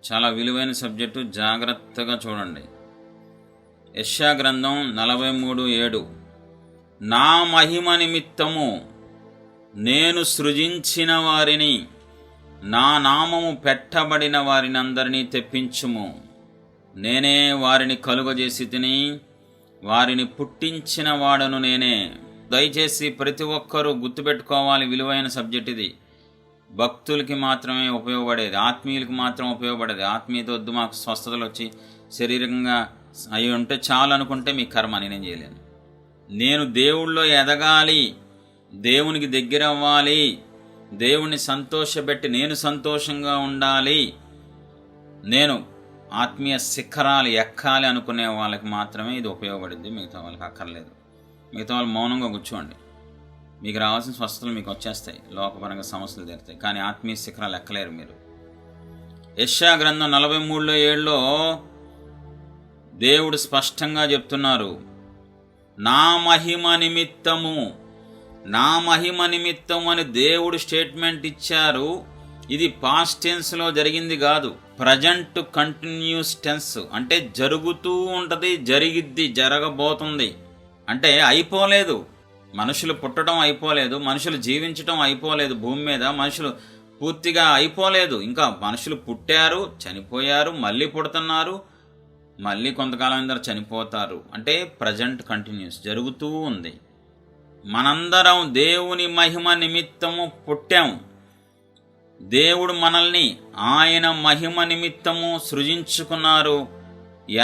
చాలా విలువైన సబ్జెక్టు, జాగ్రత్తగా చూడండి. యెషయా గ్రంథం 43:7 నా మహిమ నిమిత్తము నేను సృజించిన వారిని, నా నామము పెట్టబడిన వారినందరినీ తెప్పించుము. నేనే వారిని కలుగజేసి తిని, వారిని పుట్టించిన వాడను నేనే. దయచేసి ప్రతి ఒక్కరూ గుర్తుపెట్టుకోవాలి, విలువైన సబ్జెక్ట్ ఇది. భక్తులకి మాత్రమే ఉపయోగపడేది, ఆత్మీయులకి మాత్రం ఉపయోగపడేది. ఆత్మీయత వద్దు, మాకు స్వస్థతలు వచ్చి శరీరంగా అవి ఉంటే చాలు అనుకుంటే మీ కర్మ, నేనేం చేయలేను. నేను దేవుళ్ళో ఎదగాలి, దేవునికి దగ్గర అవ్వాలి, దేవుణ్ణి సంతోషపెట్టి నేను సంతోషంగా ఉండాలి, నేను ఆత్మీయ శిఖరాలు ఎక్కాలి అనుకునే వాళ్ళకి మాత్రమే ఇది ఉపయోగపడుద్ది. మిగతా వాళ్ళకి అక్కర్లేదు. మిగతా వాళ్ళు మౌనంగా కూర్చోండి, మీకు రావాల్సిన స్వస్థతలు మీకు వచ్చేస్తాయి, లోకపరంగా సమస్యలు తీరుతాయి, కానీ ఆత్మీయ శిఖరాలు ఎక్కలేరు మీరు. యెషయా గ్రంథం 43:7 దేవుడు స్పష్టంగా చెప్తున్నారు, నా మహిమ నిమిత్తము, నా మహిమ నిమిత్తం అని దేవుడు స్టేట్మెంట్ ఇచ్చారు. ఇది పాస్ట్ టెన్స్లో జరిగింది కాదు, ప్రజెంట్ కంటిన్యూస్ టెన్స్. అంటే జరుగుతూ ఉంటుంది, జరిగిద్ది, జరగబోతుంది. అంటే అయిపోలేదు, మనుషులు పుట్టడం అయిపోలేదు, మనుషులు జీవించడం అయిపోలేదు, భూమి మీద మనుషులు పూర్తిగా అయిపోలేదు. ఇంకా మనుషులు పుట్టారు, చనిపోయారు, మళ్ళీ పుడుతున్నారు, మళ్ళీ కొంతకాలం అందరూ చనిపోతారు. అంటే ప్రజెంట్ కంటిన్యూస్ జరుగుతూ ఉంది. మనందరం దేవుని మహిమ నిమిత్తము పుట్టాము. దేవుడు మనల్ని ఆయన మహిమ నిమిత్తము సృజించుకున్నారు,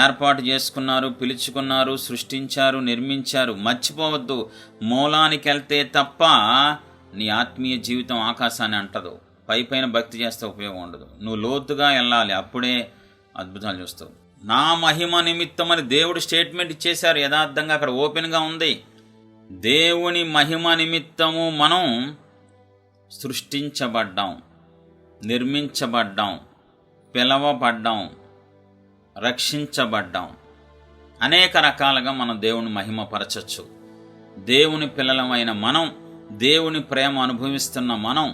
ఏర్పాటు చేసుకున్నారు, పిలుచుకున్నారు, సృష్టించారు, నిర్మించారు. మర్చిపోవద్దు, మూలానికి వెళ్తే తప్ప నీ ఆత్మీయ జీవితం ఆకాశాన్ని అంటదు. పైపైన భక్తి చేస్తే ఉపయోగం ఉండదు. నువ్వు లోతుగా వెళ్ళాలి, అప్పుడే అద్భుతాలు చూస్తావు. నా మహిమ నిమిత్తం అని దేవుడు స్టేట్మెంట్ ఇచ్చేశారు. యథార్థంగా అక్కడ ఓపెన్గా ఉంది. దేవుని మహిమ నిమిత్తము మనం సృష్టించబడ్డాం, నిర్మించబడ్డాం, పిలవబడ్డాం, రక్షించబడ్డాం. అనేక రకాలుగా మనం దేవుని మహిమపరచచ్చు. దేవుని పిల్లలమైన మనం, దేవుని ప్రేమ అనుభవిస్తున్న మనం,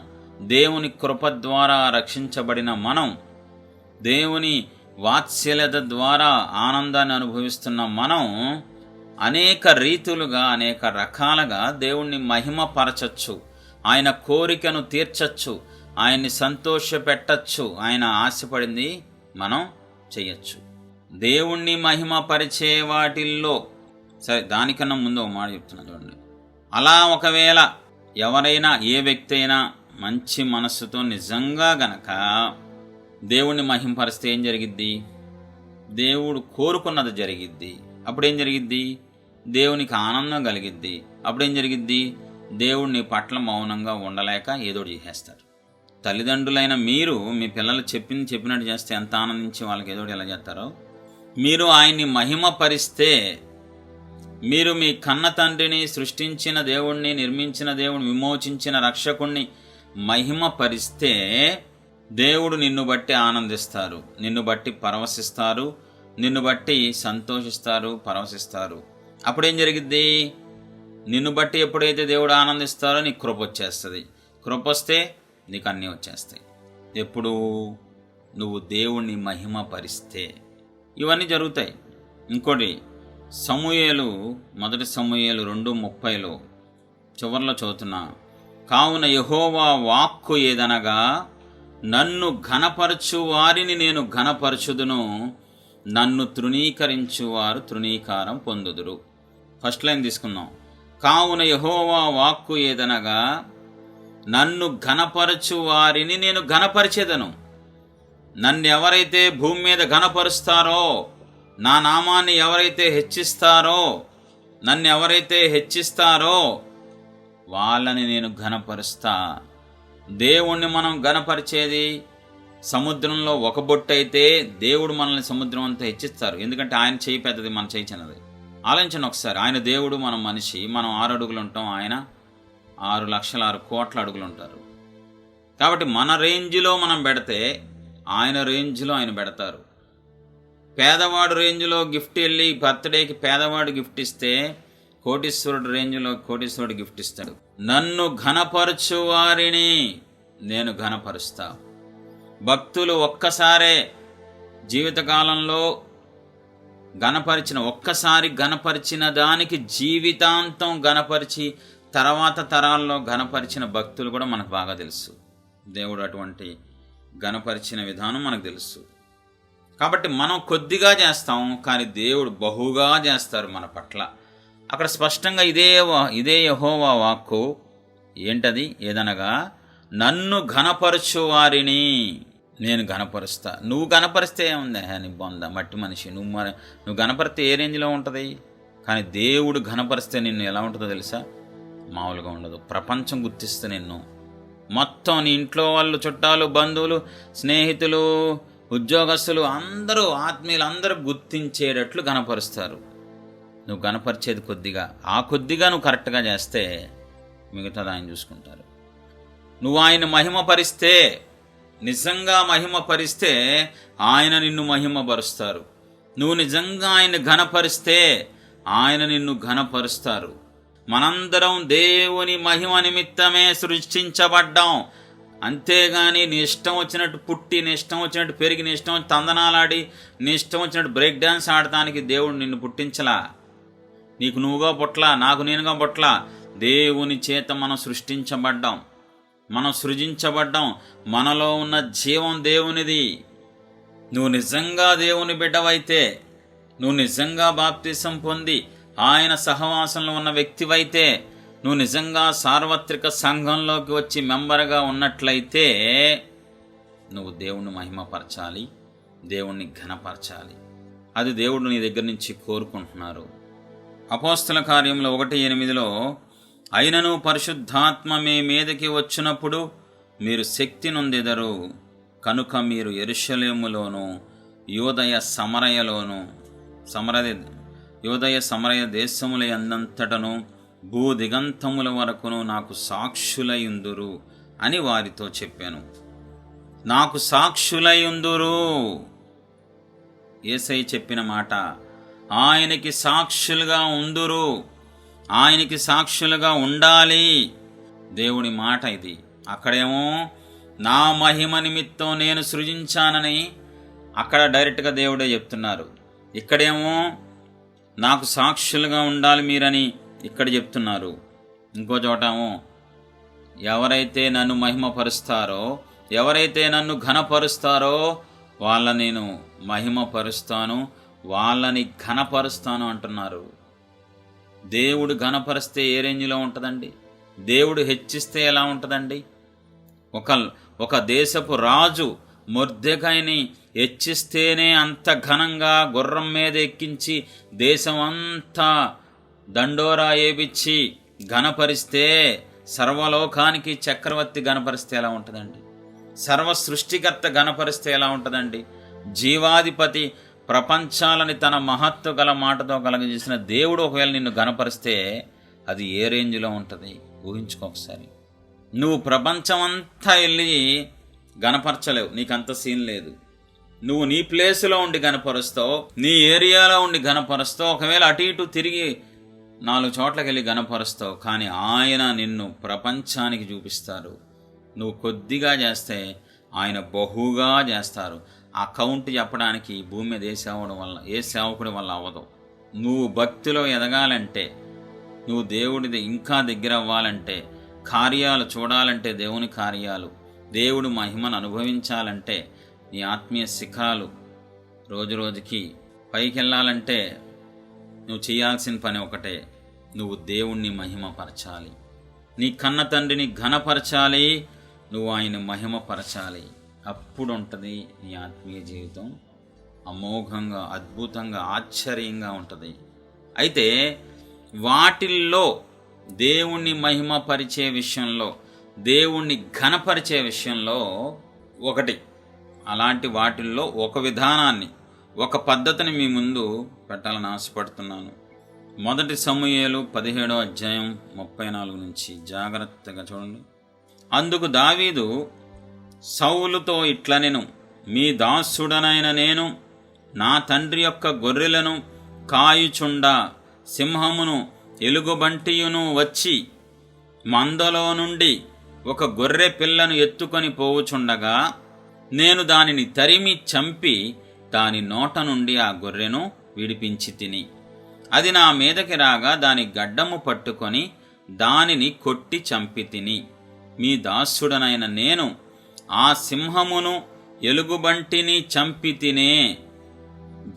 దేవుని కృప ద్వారా రక్షించబడిన మనం, దేవుని వాత్సల్యత ద్వారా ఆనందాన్ని అనుభవిస్తున్న మనం అనేక రీతులుగా, అనేక రకాలుగా దేవుణ్ణి మహిమపరచచ్చు. ఆయన కోరికను తీర్చచ్చు, ఆయన్ని సంతోషపెట్టచ్చు. ఆయన ఆశపడింది మనం చెయ్యొచ్చు. దేవుణ్ణి మహిమపరిచే వాటిల్లో సరే, దానికన్నా ముందు ఒక మాట చెప్తున్నా చూడండి. అలా ఒకవేళ ఎవరైనా, ఏ వ్యక్తి అయినా మంచి మనస్సుతో నిజంగా గనక దేవుణ్ణి మహిమపరిస్తే ఏం జరిగిద్ది? దేవుడు కోరుకున్నది జరిగిద్ది. అప్పుడేం జరిగిద్ది? దేవునికి ఆనందం కలిగిద్ది. అప్పుడేం జరిగిద్ది? దేవుడిని పట్ల మౌనంగా ఉండలేక ఏదో చేసేస్తారు. తల్లిదండ్రులైన మీరు మీ పిల్లలు చెప్పినట్టు చేస్తే ఎంత ఆనందించి వాళ్ళకి ఏదో ఎలా చేస్తారో, మీరు ఆయన్ని మహిమపరిస్తే, మీరు మీ కన్న తండ్రిని, సృష్టించిన దేవుణ్ణి, నిర్మించిన దేవుని, విమోచించిన రక్షకుణ్ణి మహిమపరిస్తే దేవుడు నిన్ను బట్టి ఆనందిస్తారు, నిన్ను బట్టి పరవశిస్తారు, నిన్ను బట్టి సంతోషిస్తారు, పరవశిస్తారు. అప్పుడేం జరిగిద్ది? నిన్ను బట్టి ఎప్పుడైతే దేవుడు ఆనందిస్తారో నీకు కృప వచ్చేస్తుంది. కృప వస్తే నీకు అన్నీ వచ్చేస్తాయి. ఎప్పుడు? నువ్వు దేవుణ్ణి మహిమపరిస్తే ఇవన్నీ జరుగుతాయి. ఇంకోటి, మొదటి సమూయేలు 2:30 చివర్లో చదువుతున్నా, కావున యెహోవా వాక్కు ఏదనగా, నన్ను ఘనపరచు వారిని నేను ఘనపరచుదును, నన్ను తృణీకరించువారు తృణీకారం పొందుదురు. ఫస్ట్ లైన్ తీసుకుందాం. కావున యెహోవా వాక్కు ఏదనగా, నన్ను ఘనపరచు వారిని నేను ఘనపరిచేదను. నన్ను ఎవరైతే భూమి మీద ఘనపరుస్తారో, నా నామాన్ని ఎవరైతే హెచ్చిస్తారో, నన్ను ఎవరైతే హెచ్చిస్తారో వాళ్ళని నేను ఘనపరుస్తా. దేవుణ్ణి మనం ఘనపరిచేది సముద్రంలో ఒక బొట్టు అయితే దేవుడు మనల్ని సముద్రం అంతా హెచ్చిస్తారు. ఎందుకంటే ఆయన చేయి పెద్దది, మన చేయి చిన్నది. ఆలోచించండి ఒకసారి. ఆయన దేవుడు, మనం మనిషి. మనం 6 అడుగులు ఉంటాం, ఆయన 6,06,00,000 అడుగులు ఉంటారు. కాబట్టి మన రేంజ్లో మనం పెడితే ఆయన రేంజ్లో ఆయన పెడతారు. పేదవాడు రేంజ్లో గిఫ్ట్ వెళ్ళి బర్త్డేకి పేదవాడు గిఫ్ట్ ఇస్తే, కోటీశ్వరుడు రేంజ్లో కోటీశ్వరుడు గిఫ్ట్ ఇస్తాడు. నన్ను ఘనపరచు వారిని నేను ఘనపరుస్తా. భక్తులు ఒక్కసారే జీవితకాలంలో ఒక్కసారి గణపరిచిన దానికి జీవితాంతం గణపరిచి తర్వాత తరాల్లో గణపరిచిన భక్తులు కూడా మనకు బాగా తెలుసు. దేవుడు అటువంటి గణపరిచిన విధానం మనకు తెలుసు. కాబట్టి మనం కొద్దిగా చేస్తాం, కానీ దేవుడు బహుగా చేస్తారు మన పట్ల. అక్కడ స్పష్టంగా ఇదే యెహోవా వాక్కు ఏంటది? ఏదనగా నన్ను ఘనపరచు వారిని నేను ఘనపరుస్తా. నువ్వు ఘనపరిస్తే ఏముంది? నీ బొంద మట్టి మనిషి, నువ్వు ఘనపరిస్తే ఏ రేంజ్లో ఉంటుంది? కానీ దేవుడు ఘనపరిస్తే నిన్ను ఎలా ఉంటుందో తెలుసా? మామూలుగా ఉండదు. ప్రపంచం గుర్తిస్తే నిన్ను మొత్తం నీ ఇంట్లో వాళ్ళు, చుట్టాలు, బంధువులు, స్నేహితులు, ఉద్యోగస్తులు అందరూ, ఆత్మీయులు అందరూ గుర్తించేటట్లు ఘనపరుస్తారు. నువ్వు ఘనపరిచేది కొద్దిగా, ఆ కొద్దిగా నువ్వు కరెక్ట్గా చేస్తే మిగతాది ఆయన చూసుకుంటారు. నువ్వు ఆయన మహిమపరిస్తే, నిజంగా మహిమపరిస్తే ఆయన నిన్ను మహిమపరుస్తారు. నువ్వు నిజంగా ఆయన ఘనపరిస్తే ఆయన నిన్ను ఘనపరుస్తారు. మనందరం దేవుని మహిమ నిమిత్తమే సృష్టించబడ్డాం. అంతేగాని నీ ఇష్టం వచ్చినట్టు పుట్టి, నీ ఇష్టం వచ్చినట్టు పెరిగి, నీ ఇష్టం వచ్చి తందనాలాడి, నీ ఇష్టం వచ్చినట్టు బ్రేక్ డ్యాన్స్ ఆడటానికి దేవుడు నిన్ను పుట్టించలా. నీకు నువ్వుగా పుట్టలా, నాకు నేనుగా పుట్టలా. దేవుని చేత మనం సృష్టించబడ్డాం, మనం సృజించబడ్డాం. మనలో ఉన్న జీవం దేవునిది. నువ్వు నిజంగా దేవుని బిడ్డవైతే, నువ్వు నిజంగా బాప్తిసం పొంది ఆయన సహవాసంలో ఉన్న వ్యక్తివైతే, నువ్వు నిజంగా సార్వత్రిక సంఘంలోకి వచ్చి మెంబర్గా ఉన్నట్లయితే నువ్వు దేవుణ్ణి మహిమపరచాలి, దేవుణ్ణి ఘనపరచాలి. అది దేవుడు నీ దగ్గర నుంచి కోరుకుంటున్నారు. అపోస్తల కార్యంలో 1:8 అయినను పరిశుద్ధాత్మ మీ మీదకి వచ్చినప్పుడు మీరు శక్తి నొందెదరు. కనుక మీరు యెరూషలేములోను యూదయ సమరయ దేశముల యందంతటను భూదిగంతముల వరకును నాకు సాక్షులయుందురు అని వారితో చెప్పాను. నాకు సాక్షులయుందురు. యేసయ్య చెప్పిన మాట. ఆయనకి సాక్షులుగా ఉందురు, ఆయనకి సాక్షులుగా ఉండాలి. దేవుని మాట ఇది. అక్కడేమో నా మహిమ నిమిత్తం నేను సృజించానని అక్కడ డైరెక్ట్గా దేవుడే చెప్తున్నారు. ఇక్కడేమో నాకు సాక్షులుగా ఉండాలి మీరని ఇక్కడ చెప్తున్నారు. ఇంకో చోటేమో ఎవరైతే నన్ను మహిమపరుస్తారో, ఎవరైతే నన్ను ఘనపరుస్తారో వాళ్ళని నేను మహిమపరుస్తాను, వాళ్ళని ఘనపరుస్తాను అంటున్నారు. దేవుడు ఘనపరిస్తే ఏ రేంజ్లో ఉంటుందండి? దేవుడు హెచ్చిస్తే ఎలా ఉంటుందండి? ఒక దేశపు రాజు మొర్దెకైని హెచ్చిస్తేనే అంత ఘనంగా గుర్రం మీద ఎక్కించి దేశం అంతా దండోరా ఏపిచ్చి ఘనపరిస్తే, సర్వలోకానికి చక్రవర్తి ఘనపరిస్తే ఎలా ఉంటుందండి? సర్వ సృష్టికర్త ఘనపరిస్తే ఎలా ఉంటుందండి? జీవాధిపతి, ప్రపంచాలని తన మహత్వ గల మాటతో కలగజేసిన దేవుడు ఒకవేళ నిన్ను ఘనపరిస్తే అది ఏ రేంజ్లో ఉంటుంది? ఊహించుకో ఒకసారి. నువ్వు ప్రపంచం అంతా వెళ్ళి ఘనపరచలేవు, నీకంత సీన్ లేదు. నువ్వు నీ ప్లేసులో ఉండి ఘనపరుస్తావు, నీ ఏరియాలో ఉండి ఘనపరుస్తావు, ఒకవేళ అటు ఇటు తిరిగి 4 చోట్లకి వెళ్ళి ఘనపరుస్తావు. కానీ ఆయన నిన్ను ప్రపంచానికి చూపిస్తారు. నువ్వు కొద్దిగా చేస్తే ఆయన బహుగా చేస్తారు. ఆ కౌంట్ చెప్పడానికి భూమి మీద ఏ సేవకుడి వల్ల అవ్వదు. నువ్వు భక్తిలో ఎదగాలంటే, నువ్వు దేవుడిది ఇంకా దగ్గర అవ్వాలంటే, కార్యాలు చూడాలంటే, దేవుని కార్యాలు, దేవుడు మహిమను అనుభవించాలంటే, నీ ఆత్మీయ శిఖరాలు రోజురోజుకి పైకి వెళ్ళాలంటే నువ్వు చేయాల్సిన పని ఒకటే, నువ్వు దేవుణ్ణి మహిమపరచాలి. నీ కన్న తండ్రిని ఘనపరచాలి, నువ్వు ఆయన మహిమపరచాలి. అప్పుడు ఉంటుంది నీ ఆత్మీయ జీవితం అమోఘంగా, అద్భుతంగా, ఆశ్చర్యంగా ఉంటుంది. అయితే వాటిల్లో దేవుణ్ణి మహిమపరిచే విషయంలో, దేవుణ్ణి ఘనపరిచే విషయంలో ఒకటి, అలాంటి వాటిల్లో ఒక విధానాన్ని, ఒక పద్ధతిని మీ ముందు పెట్టాలని ఆశపడుతున్నాను. 1 సమూయేలు 17:34 నుంచి జాగ్రత్తగా చూడండి. అందుకు దావీదు సౌలుతో ఇట్లనెను, మీ దాసుడనైన నేను నా తండ్రి యొక్క గొర్రెలను కాయుచుండా సింహమును ఎలుగుబంటియును వచ్చి మందలో నుండి ఒక గొర్రె పిల్లను ఎత్తుకొని పోవుచుండగా నేను దానిని తరిమి చంపి దాని నోట నుండి ఆ గొర్రెను విడిపించి తిని, అది నా మీదకి రాగా దాని గడ్డము పట్టుకొని దానిని కొట్టి చంపి తిని, మీ దాసుడనైన నేను ఆ సింహమును ఎలుగుబంటిని చంపి తినే.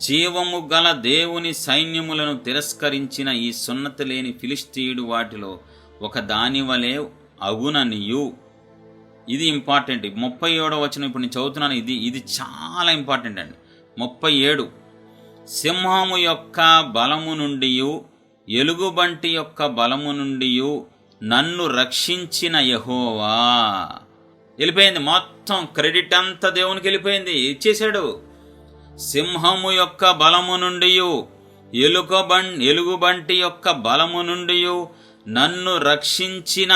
జీవము గల దేవుని సైన్యములను తిరస్కరించిన ఈ సున్నతి లేని ఫిలిష్తీయుడు వాటిలో ఒక దాని వలె అగుననియు. ఇది ఇంపార్టెంట్. 37వ వచనం ఇప్పుడు నేను చదువుతున్నాను. ఇది చాలా ఇంపార్టెంట్ అండి. 37 సింహము యొక్క బలము నుండి ఎలుగుబంటి యొక్క బలము నుండి నన్ను రక్షించిన యెహోవా. వెళ్ళిపోయింది మొత్తం, క్రెడిట్ అంతా దేవునికి వెళ్ళిపోయింది, ఇచ్చేశాడు. సింహము యొక్క బలము నుండి ఎలుగుబంటి యొక్క బలము నుండి నన్ను రక్షించిన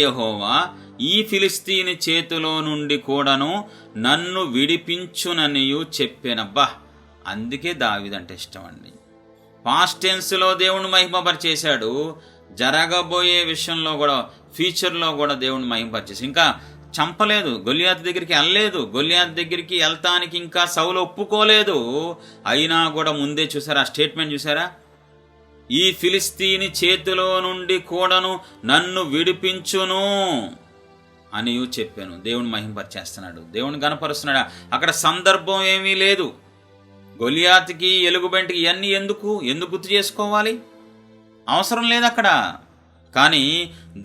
యెహోవా ఈ ఫిలిస్తీని చేతిలో నుండి కూడాను నన్ను విడిపించుననియు చెప్పానబ్బా. అందుకే దావీదంటే ఇష్టం అండి. పాస్ట్ టెన్స్లో దేవుని మహిమపరిచేశాడు, జరగబోయే విషయంలో కూడా, ఫ్యూచర్లో కూడా దేవుని మహిమపరిచేసి ఇంకా చంపలేదు, గొల్లియాతు దగ్గరికి వెళ్ళలేదు, గొల్లియాతు దగ్గరికి వెళ్తానికి ఇంకా సౌలు ఒప్పుకోలేదు. అయినా కూడా ముందే చూసారా ఆ స్టేట్మెంట్, చూసారా? ఈ ఫిలిస్తీని చేతిలో నుండి కూడాను నన్ను విడిపించును అని చెప్పాను. దేవుని మహిమపరిచేస్తున్నాడు, దేవుని గణపరుస్తున్నాడు. అక్కడ సందర్భం ఏమీ లేదు. గొలియాతుకి ఎలుగుబంటికి ఇవన్నీ ఎందుకు గుర్తు చేసుకోవాలి? అవసరం లేదు అక్కడ. కానీ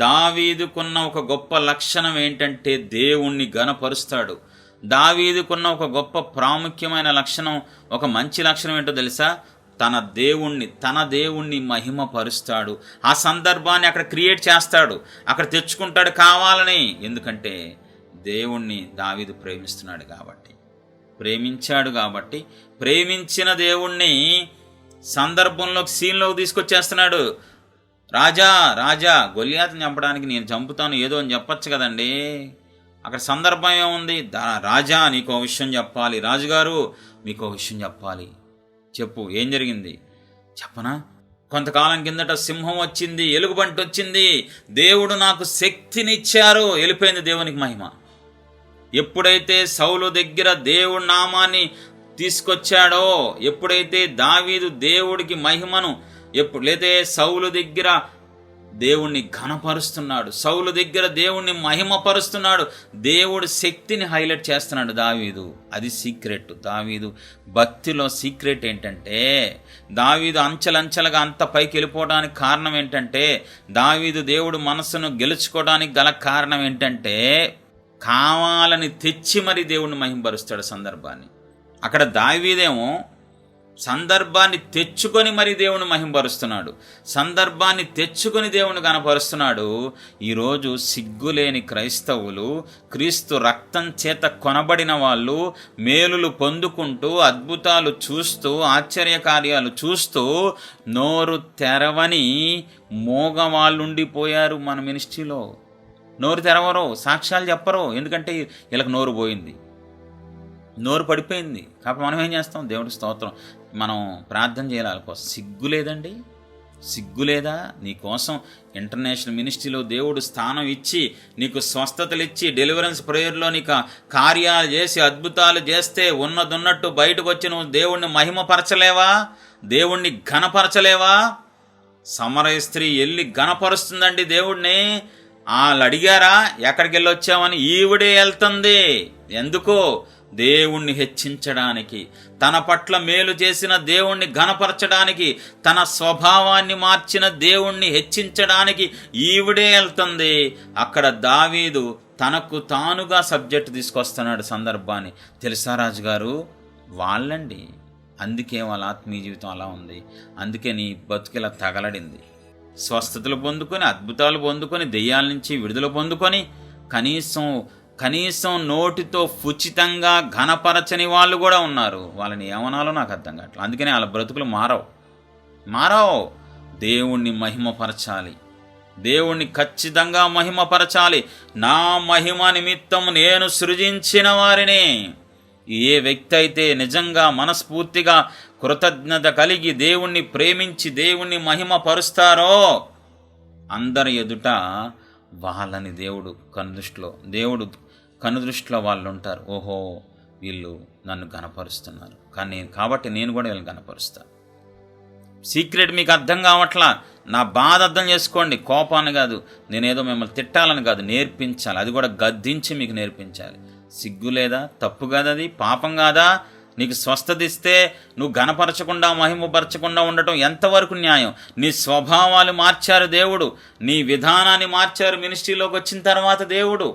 దావీదుకున్న ఒక గొప్ప లక్షణం ఏంటంటే దేవుణ్ణి గణపరుస్తాడు. దావీదుకున్న ఒక గొప్ప ప్రాముఖ్యమైన లక్షణం, ఒక మంచి లక్షణం ఏంటో తెలుసా? తన దేవుణ్ణి మహిమపరుస్తాడు. ఆ సందర్భాన్ని అక్కడ క్రియేట్ చేస్తాడు, అక్కడ తెచ్చుకుంటాడు కావాలని. ఎందుకంటే దేవుణ్ణి దావీదు ప్రేమిస్తున్నాడు కాబట్టి, ప్రేమించాడు కాబట్టి, ప్రేమించిన దేవుణ్ణి సందర్భంలోకి, సీన్లోకి తీసుకొచ్చేస్తున్నాడు. రాజా గొల్లియాతుని చంపడానికి నేను చంపుతాను ఏదో అని చెప్పచ్చు కదండి. అక్కడ సందర్భం ఏముంది? రాజా నీకో విషయం చెప్పాలి, రాజుగారు మీకో విషయం చెప్పాలి. చెప్పు, ఏం జరిగింది చెప్పనా? కొంతకాలం కిందట సింహం వచ్చింది, ఎలుగుబంటి వచ్చింది, దేవుడు నాకు శక్తినిచ్చారు. వెళ్ళిపోయింది దేవునికి మహిమ. ఎప్పుడైతే సౌలు దగ్గర దేవుడి నామాన్ని తీసుకొచ్చాడో, ఎప్పుడైతే దావీదు దేవుడికి మహిమను, ఎప్పుడైతే సౌలు దగ్గర దేవుణ్ణి ఘనపరుస్తున్నాడు, సౌలు దగ్గర దేవుణ్ణి మహిమపరుస్తున్నాడు, దేవుడి శక్తిని హైలైట్ చేస్తున్నాడు దావీదు. అది సీక్రెట్. దావీదు భక్తిలో సీక్రెట్ ఏంటంటే, దావీదు అంచెలంచెలుగా అంత పైకి వెళ్ళిపోవడానికి కారణం ఏంటంటే, దావీదు దేవుడు మనసును గెలుచుకోవడానికి గల కారణం ఏంటంటే, కావాలని తెచ్చి మరి దేవుణ్ణి మహిమపరుస్తాడు సందర్భాన్ని. అక్కడ దావీదేమో సందర్భాన్ని తెచ్చుకొని మరి దేవుని మహిమపరుస్తున్నాడు, సందర్భాన్ని తెచ్చుకొని దేవుని కనపరుస్తున్నాడు. ఈరోజు సిగ్గులేని క్రైస్తవులు, క్రీస్తు రక్తం చేత కొనబడిన వాళ్ళు, మేలులు పొందుకుంటూ, అద్భుతాలు చూస్తూ, ఆశ్చర్యకార్యాలు చూస్తూ నోరు తెరవని మోగవాళ్ళుండిపోయారు మన మినిస్ట్రీలో. నోరు తెరవరు, సాక్ష్యాలు చెప్పరు. ఎందుకంటే వీళ్ళకి నోరు పోయింది, నోరు పడిపోయింది. కాబట్టి మనం ఏం చేస్తాం? దేవుడి స్తోత్రం, మనం ప్రార్థన చేయాలి వాళ్ళ కోసం. సిగ్గు లేదండి, సిగ్గు లేదా? నీకోసం ఇంటర్నేషనల్ మినిస్ట్రీలో దేవుడు స్థానం ఇచ్చి, నీకు స్వస్థతలు ఇచ్చి, డెలివరెన్స్ ప్రేయర్లో నీకు కార్యాలు చేసి, అద్భుతాలు చేస్తే ఉన్నట్టు బయటకు వచ్చి నువ్వు దేవుణ్ణి మహిమపరచలేవా? దేవుణ్ణి ఘనపరచలేవా? సమరయ స్త్రీ వెళ్ళి ఘనపరుస్తుందండి దేవుణ్ణి. వాళ్ళు అడిగారా ఎక్కడికి వెళ్ళొచ్చామని? ఈవిడే వెళ్తుంది. ఎందుకో? దేవుణ్ణి హెచ్చించడానికి, తన పట్ల మేలు చేసిన దేవుణ్ణి ఘనపరచడానికి, తన స్వభావాన్ని మార్చిన దేవుణ్ణి హెచ్చించడానికి ఈవిడే వెళ్తుంది. అక్కడ దావీదు తనకు తానుగా సబ్జెక్ట్ తీసుకొస్తున్నాడు సందర్భాన్ని. తెలుసా రాజుగారు? వాళ్ళండి. అందుకే వాళ్ళ ఆత్మీయ జీవితం అలా ఉంది. అందుకే నీ బతుకిలా తగలడింది. స్వస్థతలు పొందుకొని, అద్భుతాలు పొందుకొని, దెయ్యాల నుంచి విడుదల పొందుకొని, కనీసం నోటితో ఉచితంగా ఘనపరచని వాళ్ళు కూడా ఉన్నారు. వాళ్ళని ఏమనాలో నాకు అర్థం కావట్లేదు. అందుకనే వాళ్ళ బ్రతుకులు మారవు. దేవుణ్ణి మహిమపరచాలి, దేవుణ్ణి ఖచ్చితంగా మహిమపరచాలి. నా మహిమ నిమిత్తం నేను సృజించిన వారిని. ఏ వ్యక్తి అయితే నిజంగా మనస్ఫూర్తిగా కృతజ్ఞత కలిగి దేవుణ్ణి ప్రేమించి దేవుణ్ణి మహిమపరుస్తారో, అందరి ఎదుట వాళ్ళని దేవుడు కనుదృష్టిలో వాళ్ళు ఉంటారు. ఓహో, వీళ్ళు నన్ను ఘనపరుస్తున్నారు, కాబట్టి నేను కూడా వీళ్ళని ఘనపరుస్తాను. సీక్రెట్ మీకు అర్థం కావట్లా, నా బాధ అర్థం చేసుకోండి. కోపాన్ని కాదు, నేనేదో మిమ్మల్ని తిట్టాలని కాదు, నేర్పించాలి. అది కూడా గద్దించి మీకు నేర్పించాలి. సిగ్గు లేదా? తప్పు కాదు, అది పాపం కాదా? నీకు స్వస్థత ఇస్తే నువ్వు ఘనపరచకుండా మహిమపరచకుండా ఉండటం ఎంతవరకు న్యాయం? నీ స్వభావాలు మార్చారు దేవుడు, నీ విధానాన్ని మార్చారు మినిస్ట్రీలోకి వచ్చిన తర్వాత దేవుడు.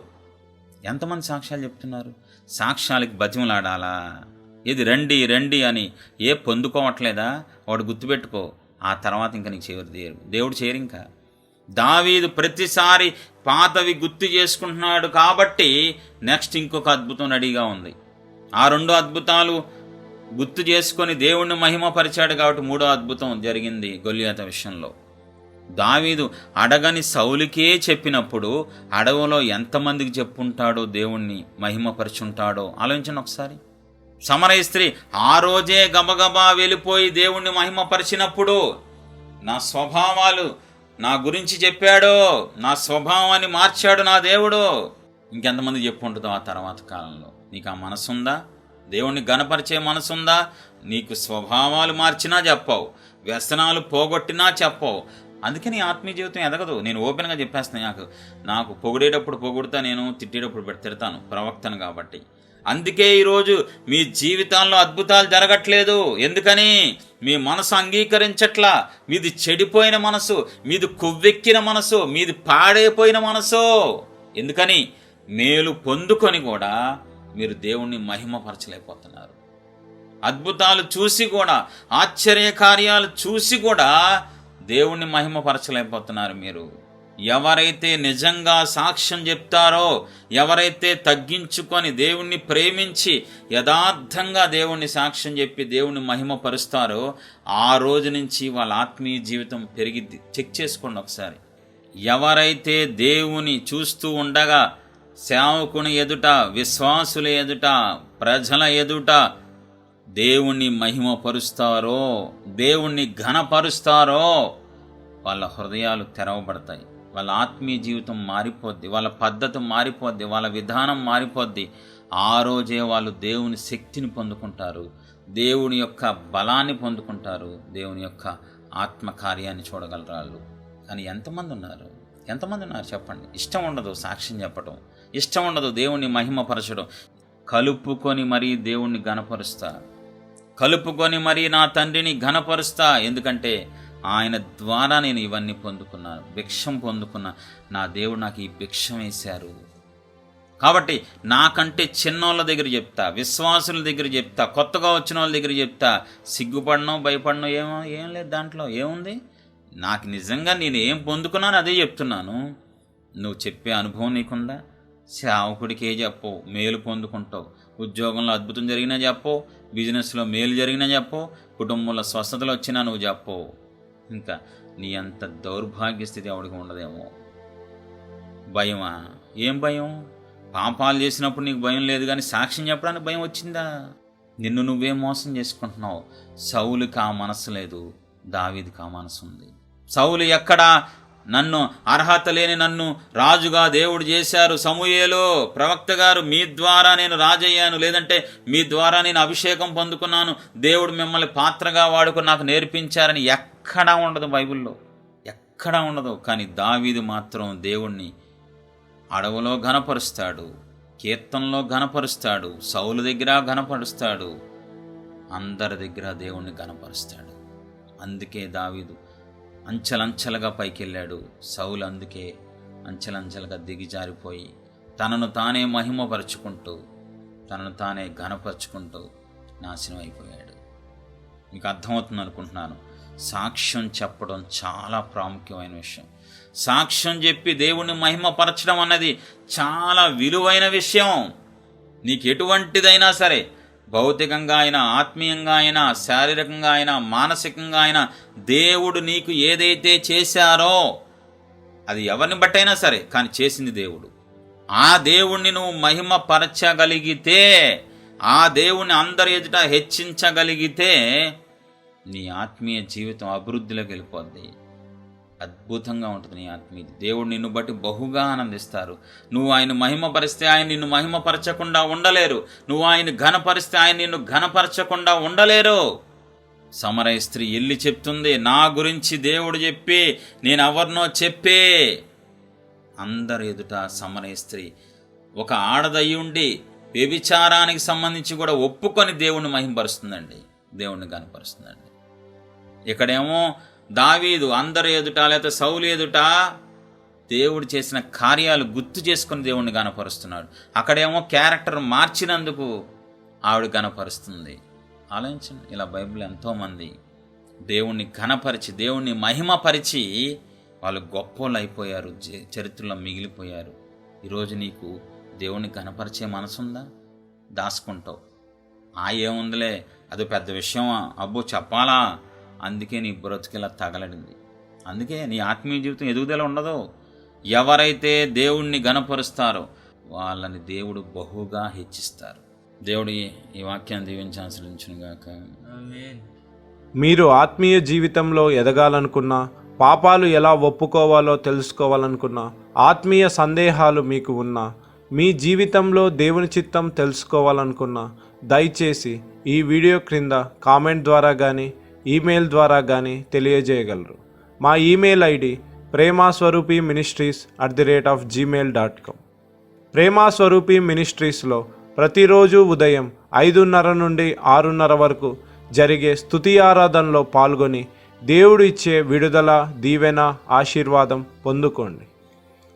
ఎంతమంది సాక్ష్యాలు చెప్తున్నారు? సాక్ష్యాలకి బతిమలాడాలా? ఇది రండి రండి అని పొందుకోవట్లేదా? వాడు గుర్తుపెట్టుకో, ఆ తర్వాత ఇంకా నీకు దేవుడు చేయరు. ఇంకా దావీదు ప్రతిసారి పాతవి గుర్తు చేసుకుంటున్నాడు కాబట్టి నెక్స్ట్ ఇంకొక అద్భుతం రెడీగా ఉంది. ఆ 2 అద్భుతాలు గుర్తు చేసుకొని దేవుణ్ణి మహిమపరిచాడు కాబట్టి 3వ అద్భుతం జరిగింది గొల్లియాతు విషయంలో. దావీదు అడగని సౌలుకే చెప్పినప్పుడు అడవిలో ఎంతమందికి చెప్పుంటాడో, దేవుణ్ణి మహిమపరుచుంటాడో ఆలోచించండి ఒకసారి. సమరయ స్త్రీ ఆ రోజే గబగబా వెళ్ళిపోయి దేవుణ్ణి మహిమపరిచినప్పుడు నా స్వభావాలు నా గురించి చెప్పాడో, నా స్వభావాన్ని మార్చాడు నా దేవుడు. ఇంకెంతమంది చెప్పుంటుందో ఆ తర్వాత కాలంలో. నీకు ఆ మనసుందా? దేవుణ్ణి గణపరిచే మనసుందా? నీకు స్వభావాలు మార్చినా చెప్పావు, వ్యసనాలు పోగొట్టినా చెప్పావు. అందుకే నీ ఆత్మీయ జీవితం ఎదగదు. నేను ఓపెన్గా చెప్పేస్తాను. నాకు పొగిడేటప్పుడు పొగుడుతా, నేను తిట్టేటప్పుడు తిడతాను, ప్రవక్తను కాబట్టి. అందుకే ఈరోజు మీ జీవితాల్లో అద్భుతాలు జరగట్లేదు. ఎందుకని? మీ మనసు అంగీకరించట్లా. మీది చెడిపోయిన మనసు, మీది కొవ్వెక్కిన మనసు, మీది పాడైపోయిన మనసు. ఎందుకని? మేలు పొందుకొని కూడా మీరు దేవుణ్ణి మహిమపరచలేకపోతున్నారు. అద్భుతాలు చూసి కూడా, ఆశ్చర్య కార్యాలు చూసి కూడా దేవుణ్ణి మహిమపరచలేకపోతున్నారు మీరు. ఎవరైతే నిజంగా సాక్ష్యం చెప్తారో, ఎవరైతే తగ్గించుకొని దేవుణ్ణి ప్రేమించి యథార్థంగా దేవుణ్ణి సాక్ష్యం చెప్పి దేవుణ్ణి మహిమపరుస్తారో ఆ రోజు నుంచి వాళ్ళ ఆత్మీయ జీవితం పెరిగిద్ది. చెక్ చేసుకోండి ఒకసారి. ఎవరైతే దేవుని చూస్తూ ఉండగా సేవకుని ఎదుట, విశ్వాసుల ఎదుట, ప్రజల ఎదుట దేవుణ్ణి మహిమపరుస్తారో, దేవుణ్ణి ఘనపరుస్తారో వాళ్ళ హృదయాలు తెరవబడతాయి. వాళ్ళ ఆత్మీయ జీవితం మారిపోద్ది, వాళ్ళ పద్ధతి మారిపోద్ది, వాళ్ళ విధానం మారిపోద్ది. ఆ రోజే వాళ్ళు దేవుని శక్తిని పొందుకుంటారు, దేవుని యొక్క బలాన్ని పొందుకుంటారు, దేవుని యొక్క ఆత్మకార్యాన్ని చూడగలరు వాళ్ళు. కానీ ఎంతమంది ఉన్నారు చెప్పండి? ఇష్టం ఉండదు సాక్ష్యం చెప్పడం, ఇష్టం ఉండదు దేవుణ్ణి మహిమపరచడం. కలుపుకొని మరీ దేవుణ్ణి ఘనపరుస్తా, కలుపుకొని మరీ నా తండ్రిని ఘనపరుస్తా. ఎందుకంటే ఆయన ద్వారా నేను ఇవన్నీ పొందుకున్నాను, భిక్షం పొందుకున్నా. నా దేవుడు నాకు ఈ భిక్షం వేశారు కాబట్టి నాకంటే చిన్నోళ్ళ దగ్గర చెప్తా, విశ్వాసుల దగ్గర చెప్తా, కొత్తగా వచ్చిన వాళ్ళ దగ్గర చెప్తా. సిగ్గుపడనో భయపడనో ఏం లేదు, దాంట్లో ఏముంది? నాకు నిజంగా నేను ఏం పొందుకున్నాను అదే చెప్తున్నాను. నువ్వు చెప్పే అనుభవం నీకుందా? సేవకుడికే చెప్పవు, మేలు పొందుకుంటావు. ఉద్యోగంలో అద్భుతం జరిగినా చెప్పవు, బిజినెస్లో మేలు జరిగినా చెప్పవు, కుటుంబంలో స్వస్థతలు వచ్చినా నువ్వు చెప్పవు. ఇంకా నీ అంత దౌర్భాగ్య స్థితి ఎవడికి ఉండదేమో. భయమా? ఏం భయం? పాపాలు చేసినప్పుడు నీకు భయం లేదు, కానీ సాక్ష్యం చెప్పడానికి భయం వచ్చిందా? నిన్ను నువ్వే మోసం చేసుకుంటున్నావు. సౌలుకి ఆ మనసు లేదు, దావీదుకి ఆ మనసు ఉంది. సౌలు ఎక్కడా నన్ను అర్హత లేని నన్ను రాజుగా దేవుడు చేశారు, సమూయేలు ప్రవక్త గారు మీ ద్వారా నేను రాజయ్యాను, లేదంటే మీ ద్వారా నేను అభిషేకం పొందుకున్నాను, దేవుడు మిమ్మల్ని పాత్రగా వాడుకొని నాకు నేర్పించారని ఎక్కడా ఉండదు, బైబిల్లో ఎక్కడా ఉండదు. కానీ దావీదు మాత్రం దేవుణ్ణి అడవులో ఘనపరుస్తాడు, కీర్తనలో ఘనపరుస్తాడు, సౌలు దగ్గర ఘనపరుస్తాడు, అందరి దగ్గర దేవుణ్ణి ఘనపరుస్తాడు. అందుకే దావీదు అంచెలంచెలుగా పైకి వెళ్ళాడు. సౌలు అందుకే అంచెలంచెలుగా దిగిజారిపోయి తనను తానే మహిమపరుచుకుంటూ, తనను తానే ఘనపరుచుకుంటూ నాశనం అయిపోయాడు. మీకు అర్థమవుతుంది అనుకుంటున్నాను. సాక్ష్యం చెప్పడం చాలా ప్రాముఖ్యమైన విషయం. సాక్ష్యం చెప్పి దేవుణ్ణి మహిమపరచడం అన్నది చాలా విలువైన విషయం. నీకు ఎటువంటిదైనా సరే, భౌతికంగా అయినా, ఆత్మీయంగా అయినా, శారీరకంగా అయినా, మానసికంగా అయినా, దేవుడు నీకు ఏదైతే చేశారో అది ఎవరిని బట్టైనా సరే, కానీ చేసింది దేవుడు. ఆ దేవుణ్ణి నువ్వు మహిమపరచగలిగితే, ఆ దేవుణ్ణి అందరి ఎదుట హెచ్చించగలిగితే నీ ఆత్మీయ జీవితం అభివృద్ధిలోకి వెళ్ళిపోద్ది. అద్భుతంగా ఉంటుంది నీ ఆత్మీయత. దేవుడు నిన్ను బట్టి బహుగా ఆనందిస్తారు. నువ్వు ఆయన మహిమపరిస్తే ఆయన నిన్ను మహిమపరచకుండా ఉండలేరు. నువ్వు ఆయన ఘనపరిస్తే ఆయన నిన్ను ఘనపరచకుండా ఉండలేరు. సమరయ స్త్రీ ఎల్లి చెప్తుంది, నా గురించి దేవుడు చెప్పి నేను ఎవరినో చెప్పే. అందరి ఎదుట సమరయ స్త్రీ ఒక ఆడదయ్యుండి వ్యభిచారానికి సంబంధించి కూడా ఒప్పుకొని దేవుణ్ణి మహిమపరుస్తుందండి, దేవుణ్ణి ఘనపరుస్తుందండి. ఇక్కడేమో దావీదు అందరి ఎదుట లేకపోతే సౌలు ఎదుట దేవుడు చేసిన కార్యాలు గుర్తు చేసుకుని దేవుణ్ణి ఘనపరుస్తున్నాడు. అక్కడేమో క్యారెక్టర్ మార్చినందుకు ఆవిడ ఘనపరుస్తుంది. ఆలోచించండి, ఇలా బైబిల్ ఎంతోమంది దేవుణ్ణి ఘనపరిచి దేవుణ్ణి మహిమపరిచి వాళ్ళు గొప్పోళ్ళు అయిపోయారు, చరిత్రలో మిగిలిపోయారు. ఈరోజు నీకు దేవుణ్ణి ఘనపరిచే మనసుందా? దాచుకుంటావు. ఏముందిలే, అది పెద్ద విషయమా, అబ్బో చెప్పాలా, అందుకే నీ బ్రతుకిలా తగలడింది. అందుకే నీ ఆత్మీయ జీవితం ఎదుగుదల ఉండదు. ఎవరైతే దేవుణ్ణి ఘనపరుస్తారో వాళ్ళని దేవుడు బహుగా హెచ్చిస్తారు. దేవుడు ఈ వాక్యాన్ని దీవించి ఆశీర్వదించునుగాక. మీరు ఆత్మీయ జీవితంలో ఎదగాలనుకున్నా, పాపాలు ఎలా ఒప్పుకోవాలో తెలుసుకోవాలనుకున్నా, ఆత్మీయ సందేహాలు మీకు ఉన్నా, మీ జీవితంలో దేవుని చిత్తం తెలుసుకోవాలనుకున్నా, దయచేసి ఈ వీడియో క్రింద కామెంట్ ద్వారా కానీ ఈమెయిల్ ద్వారా కానీ తెలియజేయగలరు. మా ఈమెయిల్ ఐడి premaswarupiministries@gmail.com. ప్రేమాస్వరూపి మినిస్ట్రీస్లో ప్రతిరోజు ఉదయం 5:30 నుండి 6:30 వరకు జరిగే స్తుతి ఆరాధనలో పాల్గొని దేవుడు ఇచ్చే విడుదల, దీవెన, ఆశీర్వాదం పొందుకోండి.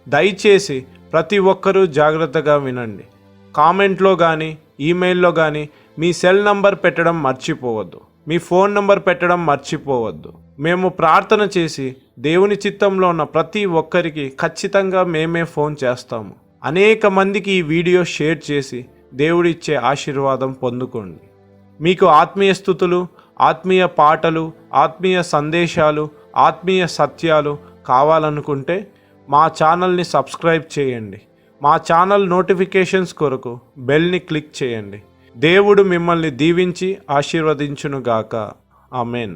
దయచేసి ప్రతి ఒక్కరూ జాగ్రత్తగా వినండి. కామెంట్లో కానీ ఈమెయిల్లో కానీ మీ సెల్ నంబర్ పెట్టడం మర్చిపోవద్దు, మీ ఫోన్ నంబర్ పెట్టడం మర్చిపోవద్దు. మేము ప్రార్థన చేసి దేవుని చిత్తంలో ఉన్న ప్రతి ఒక్కరికి ఖచ్చితంగా మేమే ఫోన్ చేస్తాము. అనేక మందికి ఈ వీడియో షేర్ చేసి దేవుడిచ్చే ఆశీర్వాదం పొందుకోండి. మీకు ఆత్మీయ స్తుతులు, ఆత్మీయ పాటలు, ఆత్మీయ సందేశాలు, ఆత్మీయ సత్యాలు కావాలనుకుంటే మా ఛానల్ని సబ్స్క్రైబ్ చేయండి. మా ఛానల్ నోటిఫికేషన్స్ కొరకు బెల్ని క్లిక్ చేయండి. దేవుడు మిమ్మల్ని దీవించి ఆశీర్వదించునుగాక. ఆమెన్.